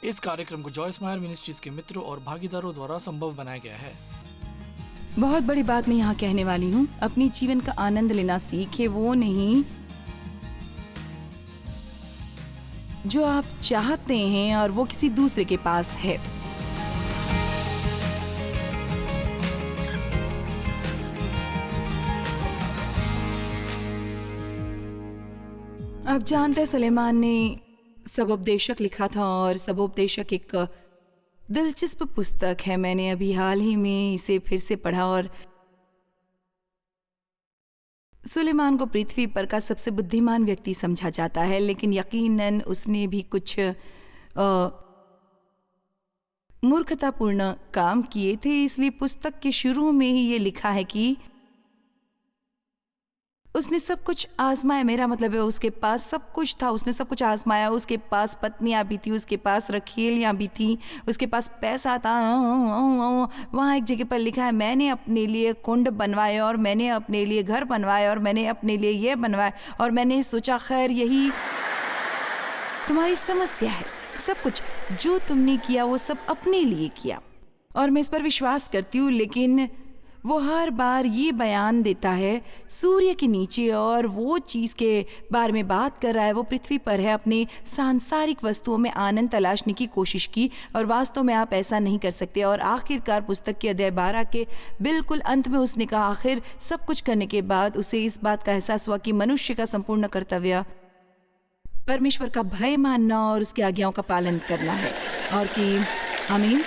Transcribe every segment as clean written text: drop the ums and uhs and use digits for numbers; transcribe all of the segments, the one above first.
इस कार्यक्रम को जॉयस मायर मिनिस्ट्रीज के मित्रों और भागीदारों द्वारा संभव बनाया गया है। बहुत बड़ी बात मैं यहाँ कहने वाली हूँ, अपनी जीवन का आनंद लेना सीखे, वो नहीं जो आप चाहते हैं और वो किसी दूसरे के पास है। आप जानते हैं सुलेमान ने सबोपदेशक लिखा था और सबोपदेशक एक दिलचस्प पुस्तक है। मैंने अभी हाल ही में इसे फिर से पढ़ा और सुलेमान को पृथ्वी पर का सबसे बुद्धिमान व्यक्ति समझा जाता है, लेकिन यकीनन उसने भी कुछ मूर्खतापूर्ण काम किए थे। इसलिए पुस्तक के शुरू में ही ये लिखा है कि उसने सब कुछ आजमाया। मेरा मतलब है उसके पास सब कुछ था, उसने सब कुछ आजमाया। उसके पास पत्नियां भी थी, उसके पास रखेलियां भी थी, उसके पास पैसा था। वहाँ एक जगह पर लिखा है, मैंने अपने लिए कुंड बनवाए और मैंने अपने लिए घर बनवाए और मैंने अपने लिए ये बनवाए और मैंने सोचा खैर यही तुम्हारी समस्या है। सब कुछ जो तुमने किया वो सब अपने लिए किया और मैं इस पर विश्वास करती हूँ। लेकिन वो हर बार ये बयान देता है सूर्य के नीचे और वो चीज़ के बारे में बात कर रहा है, वो पृथ्वी पर है, अपने सांसारिक वस्तुओं में आनंद तलाशने की कोशिश की और वास्तव में आप ऐसा नहीं कर सकते। और आखिरकार पुस्तक के अध्याय 12 के बिल्कुल अंत में उसने कहा, आखिर सब कुछ करने के बाद उसे इस बात का एहसास हुआ कि मनुष्य का संपूर्ण कर्तव्य परमेश्वर का भय मानना और उसकी आज्ञाओं का पालन करना है और कि आमीन।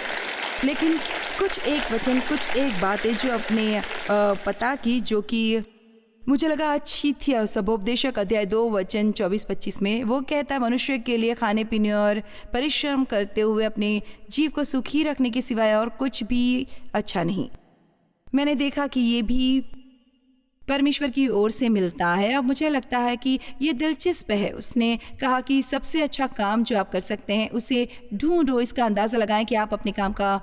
लेकिन कुछ एक वचन, कुछ एक बातें जो अपने पता की, जो कि मुझे लगा अच्छी थी। सबोपदेशक अध्याय 2 वचन 24-25 में वो कहता है, मनुष्य के लिए खाने पीने और परिश्रम करते हुए अपने जीव को सुखी रखने के सिवाय और कुछ भी अच्छा नहीं। मैंने देखा कि ये भी परमेश्वर की ओर से मिलता है। अब मुझे लगता है कि ये दिलचस्प है। उसने कहा कि सबसे अच्छा काम जो आप कर सकते हैं उसे ढूंढो, इसका अंदाजा लगाएं कि आप अपने काम का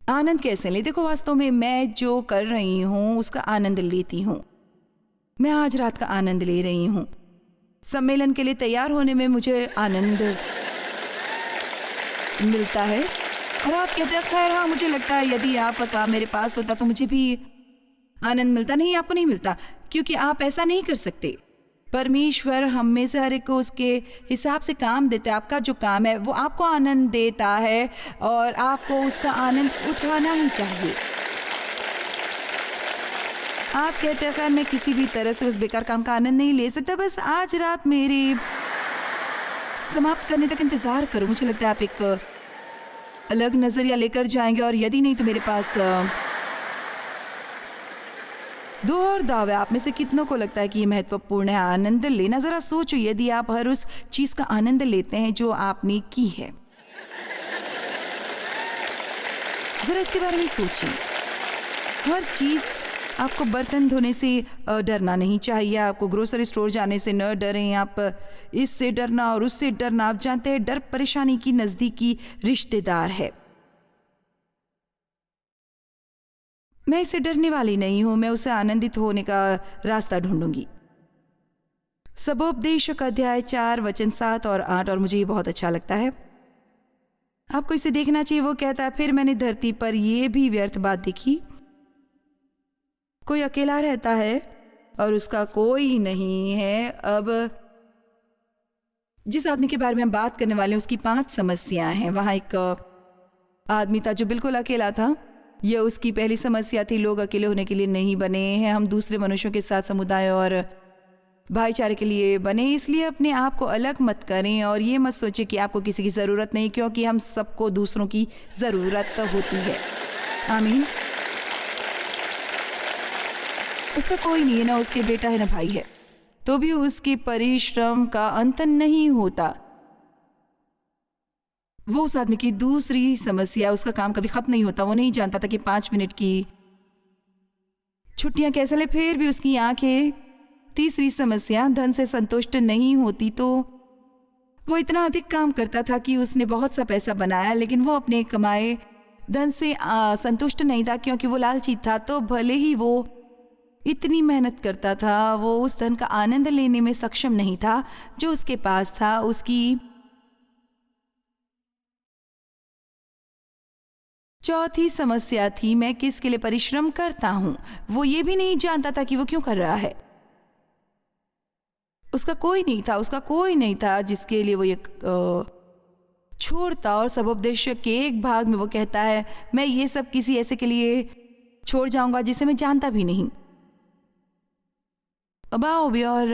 आनंद कैसे ले। देखो, वास्तव में मैं जो कर रही हूँ उसका आनंद लेती हूँ। मैं आज रात का आनंद ले रही हूँ। सम्मेलन के लिए तैयार होने में मुझे आनंद मिलता है। और आप कहते हैं खैर हाँ, मुझे लगता है यदि आपका काम मेरे पास होता तो मुझे भी आनंद मिलता। नहीं, आपको नहीं मिलता, क्योंकि आप ऐसा नहीं कर सकते। परमेश्वर हम में से हर एक को उसके हिसाब से काम देता है। आपका जो काम है वो आपको आनंद देता है और आपको उसका आनंद उठाना ही चाहिए। आप कहते हैं खैर मैं किसी भी तरह से उस बेकार काम का आनंद नहीं ले सकता, बस आज रात मेरे समाप्त करने तक इंतज़ार करो। मुझे लगता है आप एक अलग नज़रिया लेकर जाएंगे और यदि नहीं तो मेरे पास दो और दाव है। आप में से कितनों को लगता है कि ये महत्वपूर्ण है आनंद लेना? जरा सोचो, यदि आप हर उस चीज का आनंद लेते हैं जो आपने की है, जरा इसके बारे में सोचिए। हर चीज, आपको बर्तन धोने से डरना नहीं चाहिए, आपको ग्रोसरी स्टोर जाने से न डरें, आप इससे डरना और उससे डरना। आप जानते हैं डर परेशानी की नजदीकी रिश्तेदार है। मैं इससे डरने वाली नहीं हूं, मैं उसे आनंदित होने का रास्ता ढूंढूंगी। सबोपदेशक अध्याय 4 वचन 7 और 8, और मुझे ये बहुत अच्छा लगता है, आपको इसे देखना चाहिए। वो कहता है, फिर मैंने धरती पर यह भी व्यर्थ बात देखी, कोई अकेला रहता है और उसका कोई नहीं है। अब जिस आदमी के बारे में हम बात करने वाले हैं उसकी 5 समस्याएं हैं। वहां एक आदमी था जो बिल्कुल अकेला था। यह उसकी पहली समस्या थी। लोग अकेले होने के लिए नहीं बने हैं, हम दूसरे मनुष्यों के साथ समुदाय और भाईचारे के लिए बने। इसलिए अपने आप को अलग मत करें और ये मत सोचें कि आपको किसी की ज़रूरत नहीं, क्योंकि हम सबको दूसरों की ज़रूरत होती है। आमीन। उसका कोई नहीं है, ना उसके बेटा है ना भाई है, तो भी उसके परिश्रम का अंत नहीं होता। वो उस आदमी की दूसरी समस्या, उसका काम कभी खत्म नहीं होता। वो नहीं जानता था कि 5 मिनट की छुट्टियां कैसे ले, फिर भी उसकी आंखें। तीसरी समस्या, धन से संतुष्ट नहीं होती। तो वो इतना अधिक काम करता था कि उसने बहुत सा पैसा बनाया, लेकिन वो अपने कमाए धन से संतुष्ट नहीं था, क्योंकि वो लालची था। तो भले ही वो इतनी मेहनत करता था, वो उस धन का आनंद लेने में सक्षम नहीं था जो उसके पास था। उसकी चौथी समस्या थी, मैं किसके लिए परिश्रम करता हूं। वो ये भी नहीं जानता था कि वो क्यों कर रहा है। उसका कोई नहीं था जिसके लिए वो ये छोड़ता। और सब उपदेश के एक भाग में वो कहता है, मैं ये सब किसी ऐसे के लिए छोड़ जाऊंगा जिसे मैं जानता भी नहीं। अब आओ भी और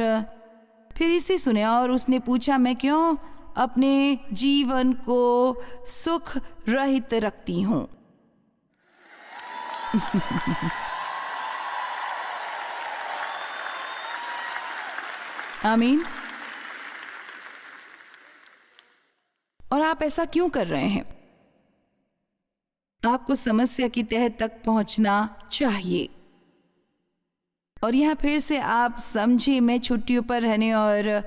फिर इसे सुने। और उसने पूछा, मैं क्यों अपने जीवन को सुख रहित रखती हूं। आमीन। और आप ऐसा क्यों कर रहे हैं? आपको समस्या की तह तक पहुंचना चाहिए। और यहां फिर से आप समझे, मैं छुट्टियों पर रहने और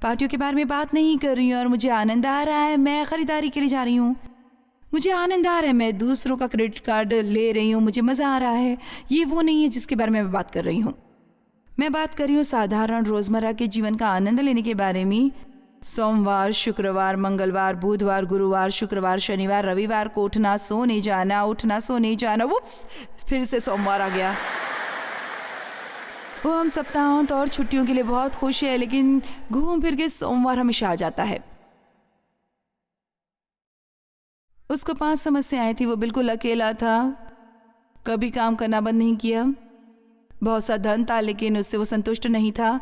पार्टियों के बारे में बात नहीं कर रही हूं। और मुझे आनंद आ रहा है, मैं खरीदारी के लिए जा रही हूं, मुझे आनंद आ रहा है, मैं दूसरों का क्रेडिट कार्ड ले रही हूं, मुझे मज़ा आ रहा है। ये वो नहीं है जिसके बारे में मैं बात कर रही हूं। मैं बात कर रही हूँ साधारण रोज़मर्रा के जीवन का आनंद लेने के बारे में। सोमवार, शुक्रवार, मंगलवार, बुधवार, गुरुवार, शुक्रवार, शनिवार, रविवार को उठना सोने जाना, उठना सोने जाना। उप्स, फिर से सोमवार आ गया। वो हम सप्ताहांत और छुट्टियों के लिए बहुत खुश है, लेकिन घूम फिर के सोमवार हमेशा आ जाता है। उसको 5 समस्याएं थी, वो बिल्कुल अकेला था, कभी काम करना बंद नहीं किया, बहुत सा धन था लेकिन उससे वो संतुष्ट नहीं था,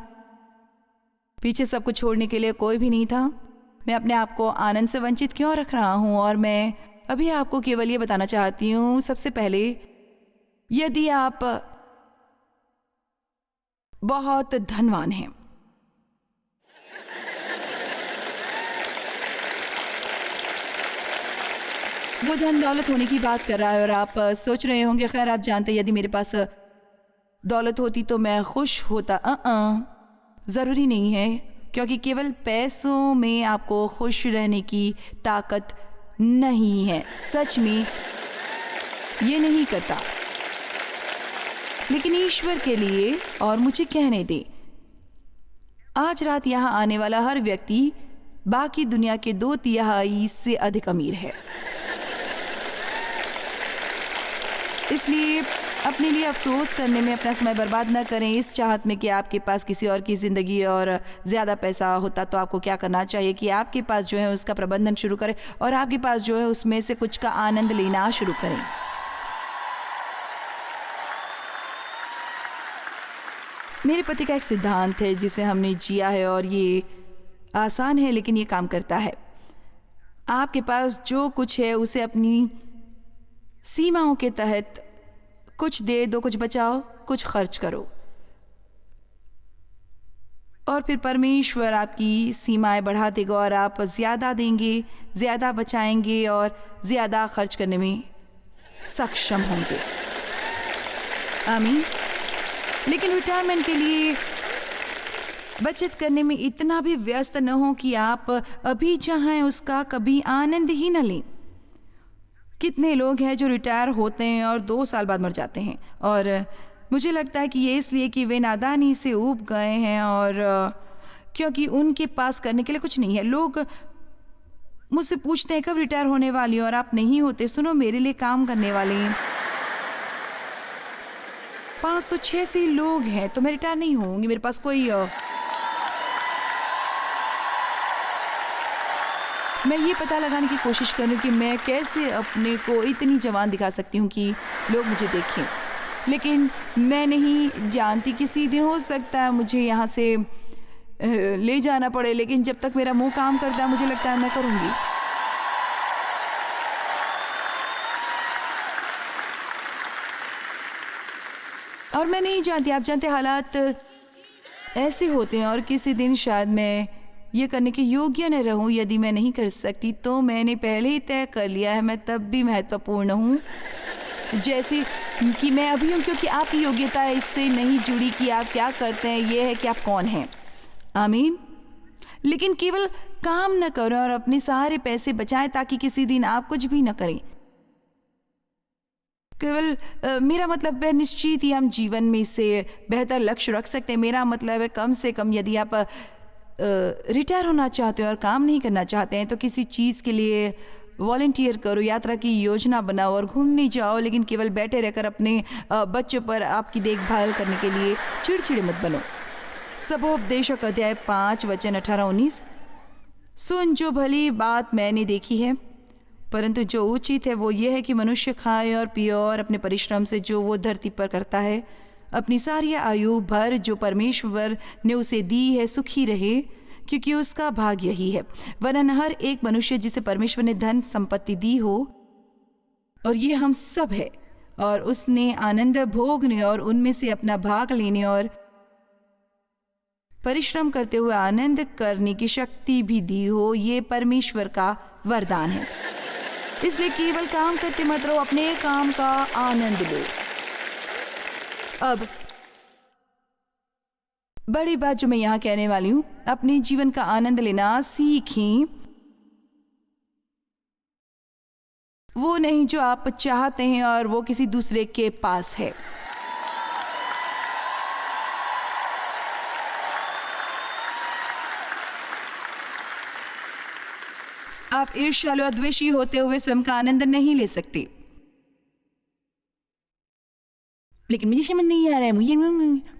पीछे सब कुछ छोड़ने के लिए कोई भी नहीं था। मैं अपने आप को आनंद से वंचित क्यों रख रहा हूँ? और मैं अभी आपको केवल ये बताना चाहती हूँ, सबसे पहले, यदि आप बहुत धनवान हैं, वो धन दौलत होने की बात कर रहा है और आप सोच रहे होंगे, खैर आप जानते, यदि मेरे पास दौलत होती तो मैं खुश होता। ज़रूरी नहीं है, क्योंकि केवल पैसों में आपको खुश रहने की ताकत नहीं है। सच में ये नहीं करता। लेकिन ईश्वर के लिए, और मुझे कहने दे, आज रात यहाँ आने वाला हर व्यक्ति बाकी दुनिया के 2/3 से अधिक अमीर है। इसलिए अपने लिए अफसोस करने में अपना समय बर्बाद न करें, इस चाहत में कि आपके पास किसी और की ज़िंदगी और ज़्यादा पैसा होता। तो आपको क्या करना चाहिए कि आपके पास जो है उसका प्रबंधन शुरू करें और आपके पास जो है उसमें से कुछ का आनंद लेना शुरू करें। मेरे पति का एक सिद्धांत है जिसे हमने जिया है, और ये आसान है लेकिन ये काम करता है। आपके पास जो कुछ है उसे अपनी सीमाओं के तहत कुछ दे दो, कुछ बचाओ, कुछ खर्च करो, और फिर परमेश्वर आपकी सीमाएं बढ़ा देगा और आप ज़्यादा देंगे, ज़्यादा बचाएंगे और ज़्यादा खर्च करने में सक्षम होंगे। आमीन। लेकिन रिटायरमेंट के लिए बचत करने में इतना भी व्यस्त न हो कि आप अभी चाहें उसका कभी आनंद ही न लें। कितने लोग हैं जो रिटायर होते हैं और 2 साल बाद मर जाते हैं, और मुझे लगता है कि ये इसलिए कि वे नादानी से ऊब गए हैं और क्योंकि उनके पास करने के लिए कुछ नहीं है। लोग मुझसे पूछते हैं कब रिटायर होने वाली हो, और आप नहीं होते। सुनो, मेरे लिए काम करने वाले 586 लोग हैं, तो मैं रिटायर नहीं होंगी। मेरे पास कोई मैं ये पता लगाने की कोशिश कर रही हूँ कि मैं कैसे अपने को इतनी जवान दिखा सकती हूँ कि लोग मुझे देखें, लेकिन मैं नहीं जानती, किसी दिन हो सकता है मुझे यहाँ से ले जाना पड़े, लेकिन जब तक मेरा मुंह काम करता है मुझे लगता है मैं करूँगी। और मैं नहीं जानती, आप जानते, हालात ऐसे होते हैं, और किसी दिन शायद मैं ये करने के योग्य न रहूं। यदि मैं नहीं कर सकती तो मैंने पहले ही तय कर लिया है, मैं तब भी महत्वपूर्ण हूँ जैसे कि मैं अभी हूँ, क्योंकि आपकी योग्यता इससे नहीं जुड़ी कि आप क्या करते हैं, ये है कि आप कौन हैं। आमीन। लेकिन केवल काम न करें और अपने सारे पैसे बचाएं ताकि किसी दिन आप कुछ भी न करें। केवल मेरा मतलब है निश्चित ही हम जीवन में इससे बेहतर लक्ष्य रख सकते हैं। मेरा मतलब है कम से कम यदि आप रिटायर होना चाहते हो और काम नहीं करना चाहते हैं तो किसी चीज़ के लिए वॉलंटियर करो, यात्रा की योजना बनाओ और घूमने जाओ, लेकिन केवल बैठे रहकर अपने बच्चों पर आपकी देखभाल करने के लिए चिड़चिड़े मत बनो। सबोपदेशक अध्याय 5 वचन 18-19। सुन, जो भली बात मैंने देखी है, परंतु जो उचित है वो ये है कि मनुष्य खाए और पिए और अपने परिश्रम से जो वो धरती पर करता है अपनी सारी आयु भर जो परमेश्वर ने उसे दी है सुखी रहे, क्योंकि उसका भाग यही है। वरन हर एक मनुष्य जिसे परमेश्वर ने धन संपत्ति दी हो, और ये हम सब है, और उसने आनंद भोगने और उनमें से अपना भाग लेने और परिश्रम करते हुए आनंद करने की शक्ति भी दी हो, ये परमेश्वर का वरदान है। इसलिए केवल काम करते मत रहो, अपने काम का आनंद लो। अब बड़ी बात जो मैं यहाँ कहने वाली हूँ, अपने जीवन का आनंद लेना सीखें। वो नहीं जो आप चाहते हैं और वो किसी दूसरे के पास है। आप ईर्ष्यालु और द्वेषी होते हुए स्वयं का आनंद नहीं ले सकते। लेकिन मुझे समझ नहीं आ रहा है, मुझे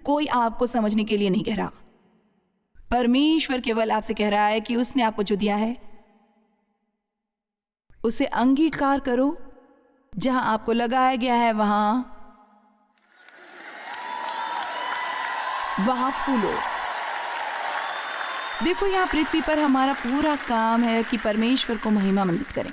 कोई आपको समझने के लिए नहीं कह रहा। परमेश्वर केवल आपसे कह रहा है कि उसने आपको जो दिया है उसे अंगीकार करो। जहां आपको लगाया गया है वहां फूलो। देखो, यहाँ पृथ्वी पर हमारा पूरा काम है कि परमेश्वर को महिमा मंडित करें।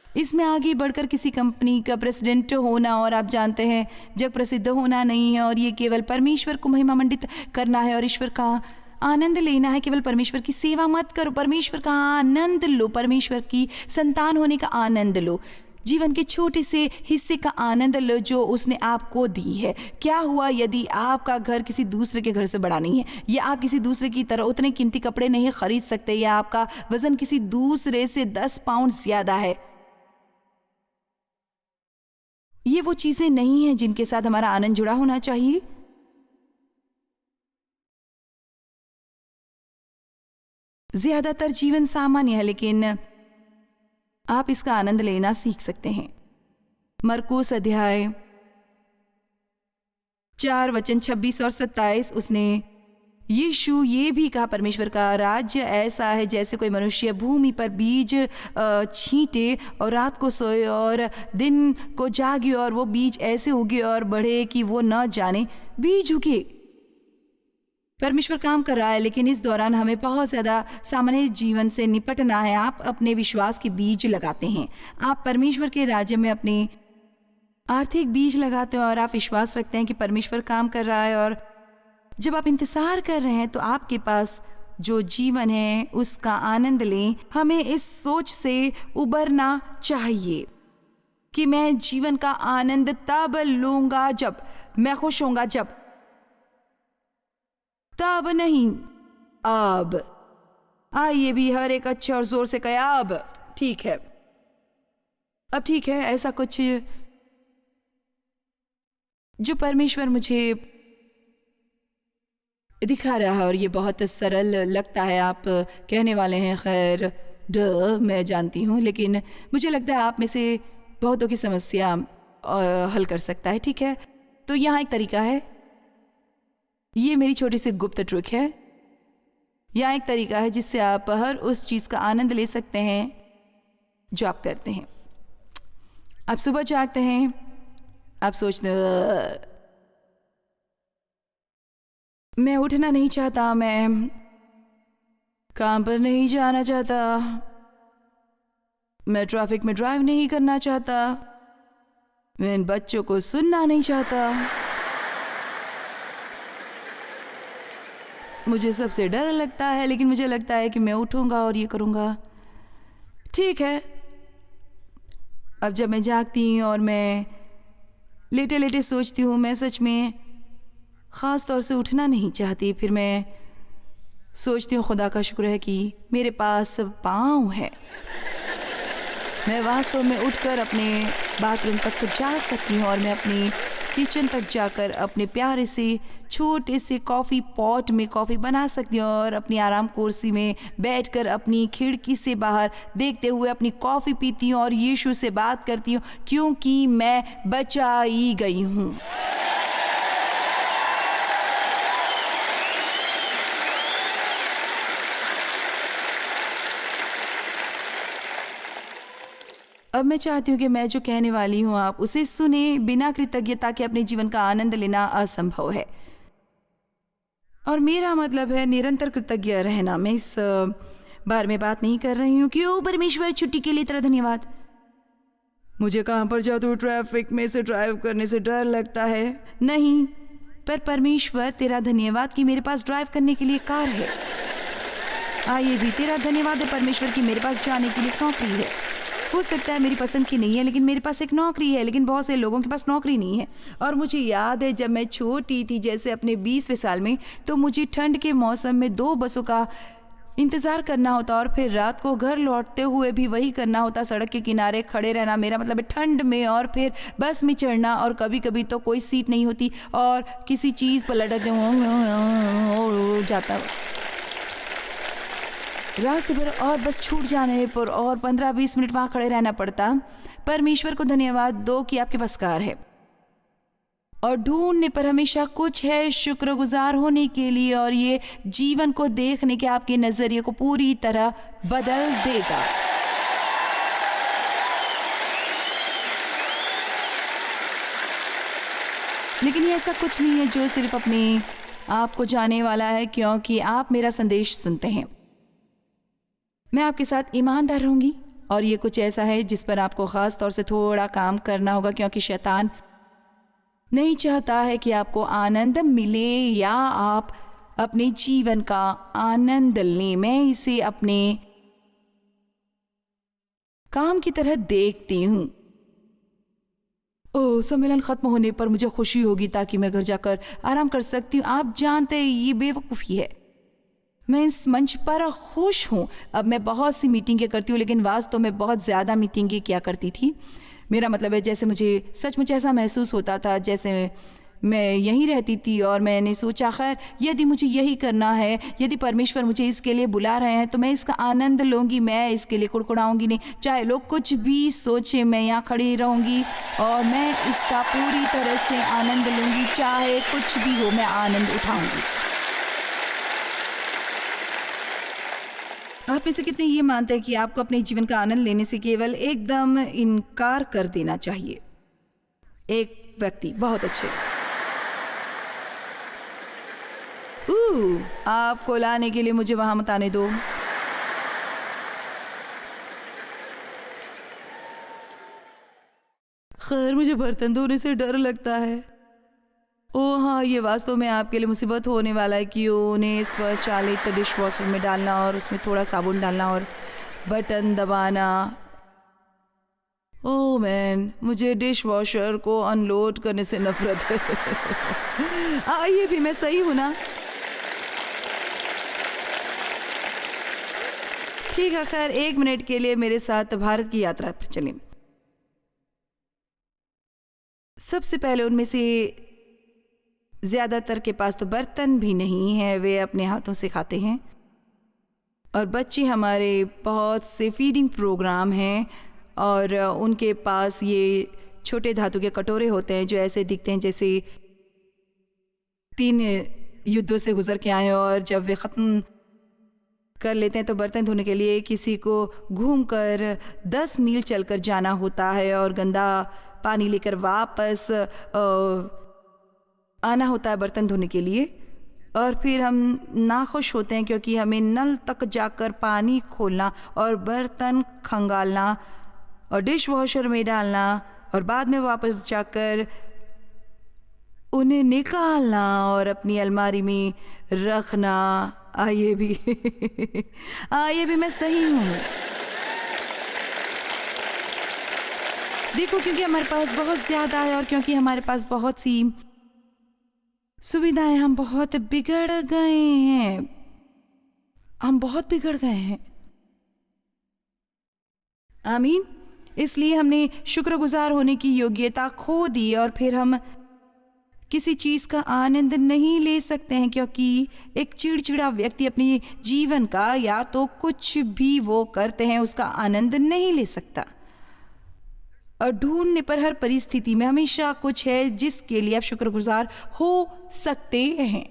इसमें आगे बढ़कर किसी कंपनी का प्रेसिडेंट होना और आप जानते हैं जग प्रसिद्ध होना नहीं है, और ये केवल परमेश्वर को महिमा मंडित करना है और ईश्वर का आनंद लेना है। केवल परमेश्वर की सेवा मत करो, परमेश्वर का आनंद लो, परमेश्वर की संतान होने का आनंद लो, जीवन के छोटे से हिस्से का आनंद लो जो उसने आपको दी है। क्या हुआ यदि आपका घर किसी दूसरे के घर से बड़ा नहीं है, या आप किसी दूसरे की तरह उतने कीमती कपड़े नहीं खरीद सकते, या आपका वजन किसी दूसरे से 10 पाउंड ज्यादा है? ये वो चीजें नहीं हैं जिनके साथ हमारा आनंद जुड़ा होना चाहिए। ज्यादातर जीवन सामान्य है, लेकिन आप इसका आनंद लेना सीख सकते हैं। मरकुस अध्याय 4 वचन 26 और 27। उसने यीशु ये भी कहा, परमेश्वर का राज्य ऐसा है जैसे कोई मनुष्य भूमि पर बीज छींटे और रात को सोए और दिन को जागे, और वो बीज ऐसे उगे और बढ़े कि वो न जाने बीज उगे। परमेश्वर काम कर रहा है, लेकिन इस दौरान हमें बहुत ज़्यादा सामान्य जीवन से निपटना है। आप अपने विश्वास के बीज लगाते हैं, आप परमेश्वर के राज्य में अपने आर्थिक बीज लगाते हैं और आप विश्वास रखते हैं कि परमेश्वर काम कर रहा है। और जब आप इंतज़ार कर रहे हैं तो आपके पास जो जीवन है उसका आनंद लें। हमें इस सोच से उबरना चाहिए कि मैं जीवन का आनंद तब लूँगा जब मैं खुश होऊंगा, जब तब नहीं, अब। आइए भी हर एक अच्छे और जोर से कहे अब। ठीक है, अब ठीक है। ऐसा कुछ जो परमेश्वर मुझे दिखा रहा है, और ये बहुत सरल लगता है। आप कहने वाले हैं खैर मैं जानती हूँ, लेकिन मुझे लगता है आप में से बहुतों की समस्या हल कर सकता है। ठीक है, तो यहाँ एक तरीका है, ये मेरी छोटी सी गुप्त ट्रिक है। यहाँ एक तरीका है जिससे आप हर उस चीज़ का आनंद ले सकते हैं जो आप करते हैं। आप सुबह जागते हैं, आप सोचते मैं उठना नहीं चाहता, मैं काम पर नहीं जाना चाहता, मैं ट्रैफिक में ड्राइव नहीं करना चाहता, मैं इन बच्चों को सुनना नहीं चाहता, मुझे सबसे डर लगता है, लेकिन मुझे लगता है कि मैं उठूंगा और ये करूंगा। ठीक है, अब जब मैं जागती हूँ और मैं लेटे लेटे सोचती हूँ मैं सच में ख़ास तौर से उठना नहीं चाहती, फिर मैं सोचती हूँ खुदा का शुक्र है कि मेरे पास पाँव है। मैं वास्तव में उठकर अपने बाथरूम तक तो जा सकती हूँ और मैं अपनी किचन तक जाकर अपने प्यारे से छोटे से कॉफ़ी पॉट में कॉफ़ी बना सकती हूँ और अपनी आराम कुर्सी में बैठकर अपनी खिड़की से बाहर देखते हुए अपनी कॉफ़ी पीती हूँ और यीशु से बात करती हूँ, क्योंकि मैं बचाई गई हूँ। अब मैं चाहती हूँ कि मैं जो कहने वाली हूँ आप उसे सुने बिना कृतज्ञता के अपने जीवन का आनंद लेना असंभव है। और मेरा मतलब है निरंतर कृतज्ञ रहना। मैं इस बारे में बात नहीं कर रही हूँ कि ओ परमेश्वर छुट्टी के लिए तेरा धन्यवाद, मुझे कहाँ पर जादू ट्रैफिक में से ड्राइव करने से डर लगता है। नहीं, पर परमेश्वर तेरा धन्यवाद कि मेरे पास ड्राइव करने के लिए कार है। ये भी तेरा धन्यवाद है परमेश्वर कि मेरे पास जाने के लिए नौकरी है। हो सकता है मेरी पसंद की नहीं है, लेकिन मेरे पास एक नौकरी है। लेकिन बहुत से लोगों के पास नौकरी नहीं है। और मुझे याद है जब मैं छोटी थी, जैसे अपने 20वें साल में, तो मुझे ठंड के मौसम में 2 बसों का इंतज़ार करना होता और फिर रात को घर लौटते हुए भी वही करना होता, सड़क के किनारे खड़े रहना। मेरा मतलब है ठंड में, और फिर बस में चढ़ना और कभी कभी तो कोई सीट नहीं होती और किसी चीज़ पर लटक जाता रास्ते पर और बस छूट जाने पर और 15-20 मिनट वहाँ खड़े रहना पड़ता। परमेश्वर को धन्यवाद दो कि आपके पास कार है और ढूंढने पर हमेशा कुछ है शुक्रगुजार होने के लिए, और ये जीवन को देखने के आपके नज़रिए को पूरी तरह बदल देगा। लेकिन ये ऐसा कुछ नहीं है जो सिर्फ अपने आप को जाने वाला है, क्योंकि आप मेरा संदेश सुनते हैं। मैं आपके साथ ईमानदार रहूंगी और ये कुछ ऐसा है जिस पर आपको ख़ास तौर से थोड़ा काम करना होगा, क्योंकि शैतान नहीं चाहता है कि आपको आनंद मिले या आप अपने जीवन का आनंद लें। मैं इसे अपने काम की तरह देखती हूँ। ओह, सम्मेलन ख़त्म होने पर मुझे खुशी होगी ताकि मैं घर जाकर आराम कर सकती हूँ। आप जानते हैं ये बेवकूफ़ी है। मैं इस मंच पर खुश हूँ। अब मैं बहुत सी मीटिंगें करती हूँ, लेकिन वास्तव में बहुत ज़्यादा मीटिंगें किया करती थी। मेरा मतलब है जैसे मुझे सचमुच ऐसा महसूस होता था जैसे मैं यहीं रहती थी और मैंने सोचा खैर यदि मुझे यही करना है, यदि परमेश्वर मुझे इसके लिए बुला रहे हैं तो मैं इसका आनंद लूँगी। मैं इसके लिए कुड़कुड़ाऊँगी नहीं, चाहे लोग कुछ भी सोचें। मैं यहाँ खड़ी रहूँगी और मैं इसका पूरी तरह से आनंद लूँगी, चाहे कुछ भी हो मैं आनंद उठाऊँगी। आप में से कितने ये मानते हैं कि आपको अपने जीवन का आनंद लेने से केवल एकदम इनकार कर देना चाहिए? एक व्यक्ति, बहुत अच्छे। आपको लाने के लिए मुझे वहां मत आने दो। खैर, मुझे बर्तन धोने से डर लगता है। ओह हाँ, ये वास्तव में आपके लिए मुसीबत होने वाला है कि उन्हें स्वचालित डिश वॉशर में डालना और उसमें थोड़ा साबुन डालना और बटन दबाना। ओह मैन, मुझे डिश वॉशर को अनलोड करने से नफरत है। ये भी मैं सही हूँ ना? ठीक है, खैर 1 मिनट के लिए मेरे साथ भारत की यात्रा पर चलें। सबसे पहले उनमें से ज़्यादातर के पास तो बर्तन भी नहीं है, वे अपने हाथों से खाते हैं। और बच्चे हमारे बहुत से फीडिंग प्रोग्राम हैं और उनके पास ये छोटे धातु के कटोरे होते हैं जो ऐसे दिखते हैं जैसे 3 युद्धों से गुजर के आए, और जब वे ख़त्म कर लेते हैं तो बर्तन धोने के लिए किसी को घूमकर 10 मील चलकर जाना होता है और गंदा पानी लेकर वापस आना होता है बर्तन धोने के लिए। और फिर हम नाखुश होते हैं क्योंकि हमें नल तक जाकर पानी खोलना और बर्तन खंगालना और डिश वॉशर में डालना और बाद में वापस जाकर उन्हें निकालना और अपनी अलमारी में रखना। ये भी मैं सही हूँ। देखो, क्योंकि हमारे पास बहुत ज़्यादा है और क्योंकि हमारे पास बहुत सी सुविधाएं, हम बहुत बिगड़ गए हैं। आमीन। इसलिए हमने शुक्रगुजार होने की योग्यता खो दी और फिर हम किसी चीज़ का आनंद नहीं ले सकते हैं, क्योंकि एक चिड़चिड़ा व्यक्ति अपने जीवन का या तो कुछ भी वो करते हैं उसका आनंद नहीं ले सकता। और ढूंढने पर हर परिस्थिति में हमेशा कुछ है जिसके लिए आप शुक्रगुजार हो सकते हैं।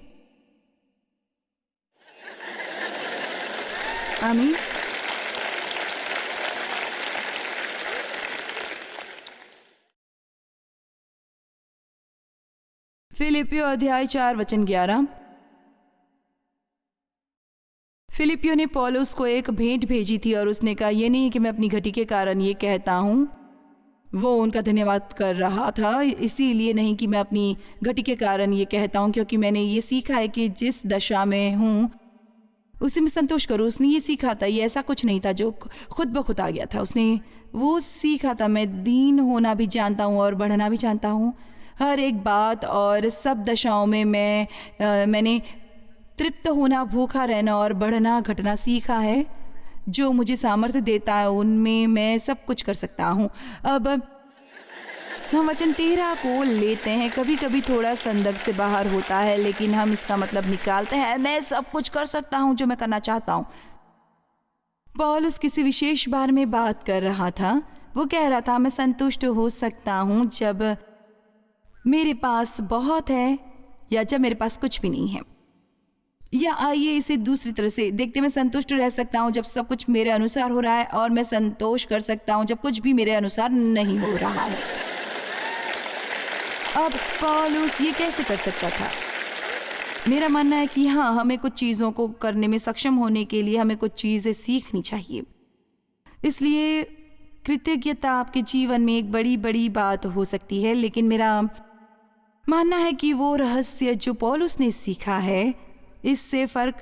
आमीन। फिलिपियो अध्याय 4 वचन 11। फिलिपियो ने पौलुस को एक भेंट भेजी थी और उसने कहा, यह नहीं कि मैं अपनी घटी के कारण ये कहता हूँ। वो उनका धन्यवाद कर रहा था, इसीलिए नहीं कि मैं अपनी घटी के कारण ये कहता हूँ, क्योंकि मैंने ये सीखा है कि जिस दशा में हूँ उसी में संतोष करो। उसने ये सीखा था, ये ऐसा कुछ नहीं था जो खुद ब खुद आ गया था। उसने वो सीखा था, मैं दीन होना भी जानता हूँ और बढ़ना भी जानता हूँ। हर एक बात और सब दशाओं में मैंने तृप्त होना, भूखा रहना और बढ़ना घटना सीखा है। जो मुझे सामर्थ्य देता है उनमें मैं सब कुछ कर सकता हूँ। अब हम वचन 13 को लेते हैं। कभी कभी थोड़ा संदर्भ से बाहर होता है, लेकिन हम इसका मतलब निकालते हैं, मैं सब कुछ कर सकता हूँ जो मैं करना चाहता हूँ। पौलुस किसी विशेष बारे में बात कर रहा था। वो कह रहा था, मैं संतुष्ट हो सकता हूँ जब मेरे पास बहुत है या जब मेरे पास कुछ भी नहीं है। या आइए इसे दूसरी तरह से देखते, मैं संतुष्ट रह सकता हूँ जब सब कुछ मेरे अनुसार हो रहा है, और मैं संतोष कर सकता हूँ जब कुछ भी मेरे अनुसार नहीं हो रहा है। अब पौलुस ये कैसे कर सकता था? मेरा मानना है कि हाँ, हमें कुछ चीज़ों को करने में सक्षम होने के लिए हमें कुछ चीज़ें सीखनी चाहिए। इसलिए कृतज्ञता आपके जीवन में एक बड़ी बड़ी बात हो सकती है, लेकिन मेरा मानना है कि वो रहस्य जो पौलुस ने सीखा है, इससे फर्क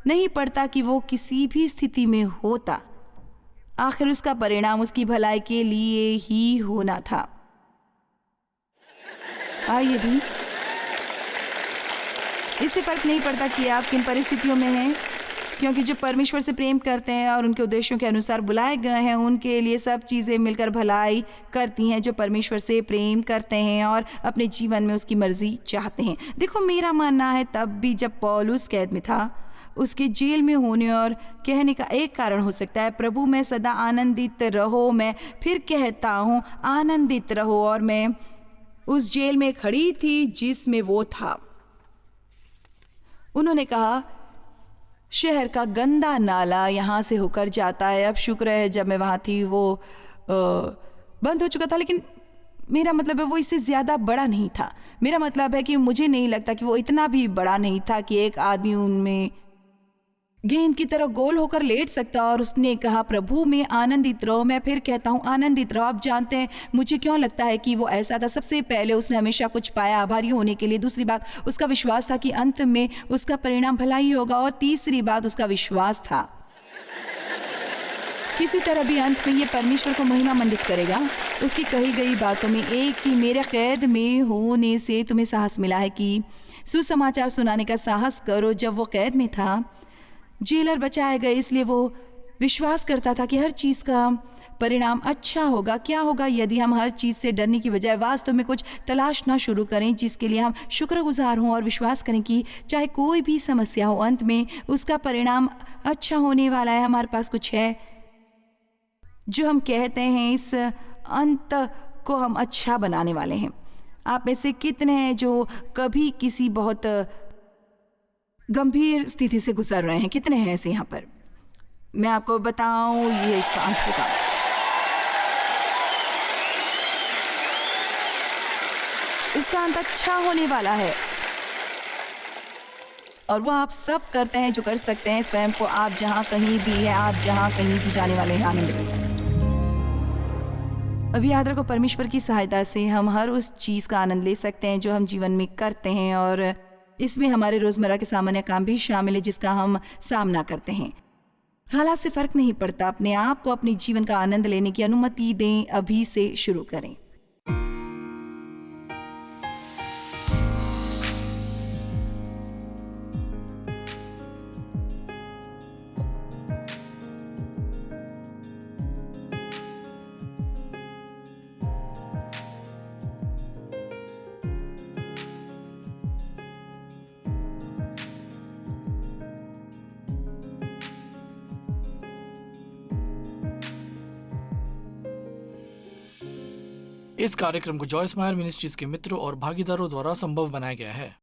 नहीं पड़ता कि वो किसी भी स्थिति में होता, आखिर उसका परिणाम उसकी भलाई के लिए ही होना था। आइए भी, इससे फर्क नहीं पड़ता कि आप किन परिस्थितियों में हैं, क्योंकि जो परमेश्वर से प्रेम करते हैं और उनके उद्देश्यों के अनुसार बुलाए गए हैं, उनके लिए सब चीज़ें मिलकर भलाई करती हैं। जो परमेश्वर से प्रेम करते हैं और अपने जीवन में उसकी मर्जी चाहते हैं। देखो, मेरा मानना है तब भी जब पौलुस कैद में था, उसके जेल में होने और कहने का एक कारण हो सकता है, प्रभु में सदा आनंदित रहो। मैं फिर कहता हूँ, आनंदित रहो। और मैं उस जेल में खड़ी थी जिसमें वो था। उन्होंने कहा, शहर का गंदा नाला यहाँ से होकर जाता है। अब शुक्र है जब मैं वहाँ थी वो बंद हो चुका था, लेकिन मेरा मतलब है वो इससे ज़्यादा बड़ा नहीं था। मेरा मतलब है कि मुझे नहीं लगता कि वो इतना भी बड़ा नहीं था कि एक आदमी उनमें गेंद की तरह गोल होकर लेट सकता। और उसने कहा, प्रभु में आनंदित रहो। मैं फिर कहता हूँ, आनंदित रहो। आप जानते हैं मुझे क्यों लगता है कि वो ऐसा था? सबसे पहले उसने हमेशा कुछ पाया, आभारी होने के लिए। दूसरी बात, उसका विश्वास था कि अंत में उसका परिणाम भलाई होगा। और तीसरी बात, उसका विश्वास था किसी तरह भी अंत में ये परमेश्वर को महिमा मंडित करेगा। उसकी कही गई बातों में एक कि मेरे कैद में होने से तुम्हें साहस मिला है कि सुसमाचार सुनाने का साहस करो। जब वो कैद में था, जेलर बचाए गए, इसलिए वो विश्वास करता था कि हर चीज़ का परिणाम अच्छा होगा। क्या होगा यदि हम हर चीज़ से डरने की बजाय वास्तव में कुछ तलाशना शुरू करें जिसके लिए हम शुक्रगुजार हों और विश्वास करें कि चाहे कोई भी समस्या हो, अंत में उसका परिणाम अच्छा होने वाला है। हमारे पास कुछ है जो हम कहते हैं, इस अंत को हम अच्छा बनाने वाले हैं। आप में से कितने हैं जो कभी किसी बहुत गंभीर स्थिति से गुजर रहे हैं? कितने हैं ऐसे यहाँ पर? मैं आपको बताऊं, ये इसका अंत होगा। इसका अंत अच्छा होने वाला है। और वो आप सब करते हैं जो कर सकते हैं स्वयं को। आप जहाँ कहीं भी हैं, आप जहाँ कहीं भी जाने वाले हैं, आनंद लें। अभी याद रखो, परमेश्वर की सहायता से हम हर उस चीज़ का आनंद ले सकते हैं जो हम जीवन में करते हैं, और इसमें हमारे रोज़मर्रा के सामान्य काम भी शामिल है जिसका हम सामना करते हैं। हालात से फ़र्क नहीं पड़ता, अपने आप को अपने जीवन का आनंद लेने की अनुमति दें। अभी से शुरू करें। इस कार्यक्रम को जॉयस मायर मिनिस्ट्रीज के मित्रों और भागीदारों द्वारा संभव बनाया गया है।